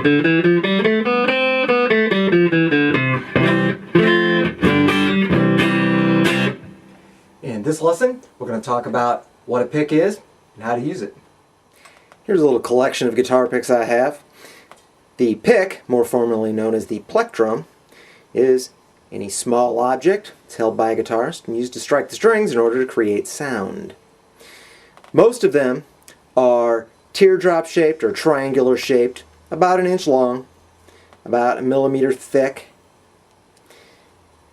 In this lesson, we're going to talk about what a pick is and how to use it. Here's a little collection of guitar picks I have. The pick, more formally known as the plectrum, is any small object. It's held by a guitarist and used to strike the strings in order to create sound. Most of them are teardrop shaped or triangular shaped, about an inch long, about 1 millimeter thick,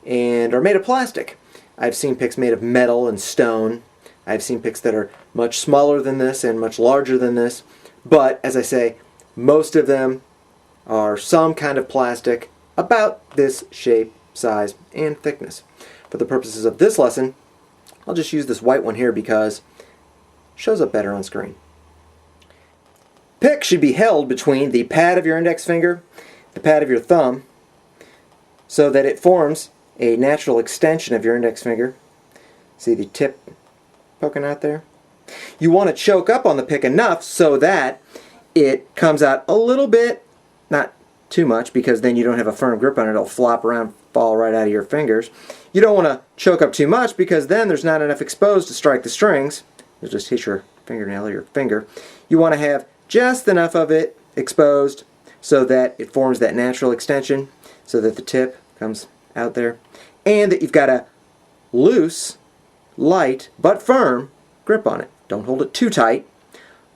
and are made of plastic. I've seen picks made of metal and stone. I've seen picks that are much smaller than this and much larger than this, but as I say, most of them are some kind of plastic about this shape, size, and thickness. For the purposes of this lesson, I'll just use this white one here because it shows up better on screen. Pick should be held between the pad of your index finger, the pad of your thumb, so that it forms a natural extension of your index finger. See the tip poking out there? You want to choke up on the pick enough so that it comes out a little bit, not too much, because then you don't have a firm grip on it. It'll flop around, fall right out of your fingers. You don't want to choke up too much because then there's not enough exposed to strike the strings. You'll just hit your fingernail or your finger. You want to have just enough of it exposed so that it forms that natural extension, so that the tip comes out there, and that you've got a loose, light, but firm grip on it. Don't hold it too tight,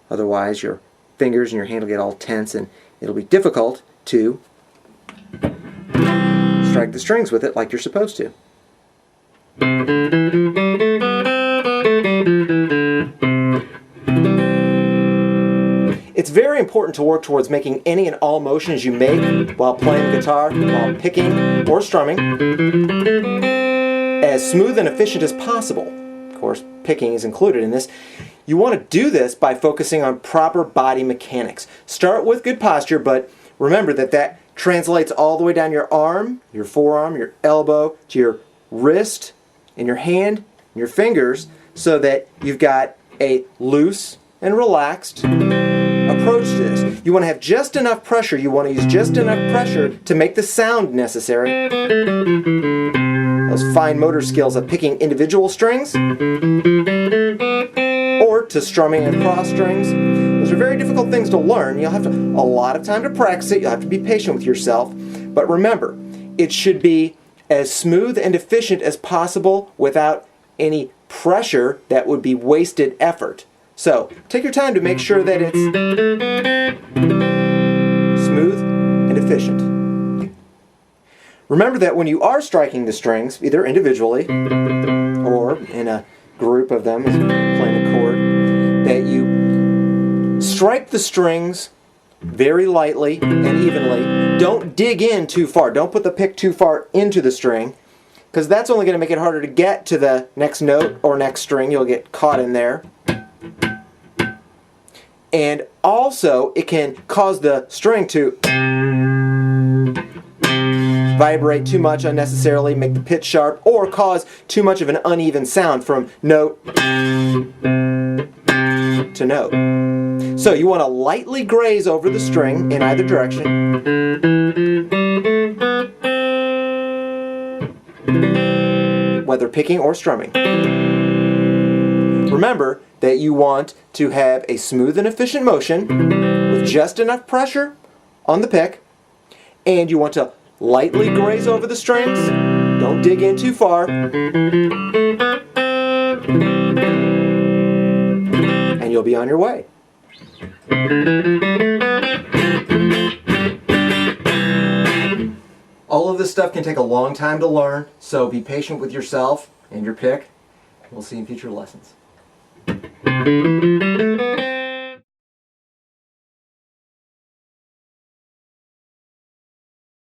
otherwise your fingers and your hand will get all tense and it'll be difficult to strike the strings with it like you're supposed to. It's very important to work towards making any and all motions you make while playing the guitar, while picking or strumming, as smooth and efficient as possible. Of course, picking is included in this. You want to do this by focusing on proper body mechanics. Start with good posture, but remember that translates all the way down your arm, your forearm, your elbow, to your wrist, and your hand, and your fingers, so that you've got a loose and relaxed approach to this. You want to have just enough pressure, you want to use just enough pressure to make the sound necessary. Those fine motor skills of picking individual strings or to strumming across strings. Those are very difficult things to learn. You'll have a lot of time to practice it. You'll have to be patient with yourself. But remember, it should be as smooth and efficient as possible without any pressure that would be wasted effort. So, take your time to make sure that it's smooth and efficient. Remember that when you are striking the strings, either individually or in a group of them as playing a chord, that you strike the strings very lightly and evenly. Don't dig in too far. Don't put the pick too far into the string, because that's only going to make it harder to get to the next note or next string. You'll get caught in there. And also, it can cause the string to vibrate too much unnecessarily, make the pitch sharp, or cause too much of an uneven sound from note to note. So you want to lightly graze over the string in either direction. Whether picking or strumming. Remember that you want to have a smooth and efficient motion with just enough pressure on the pick, and you want to lightly graze over the strings. Don't dig in too far. And you'll be on your way. All of this stuff can take a long time to learn, so be patient with yourself and your pick. We'll see you in future lessons.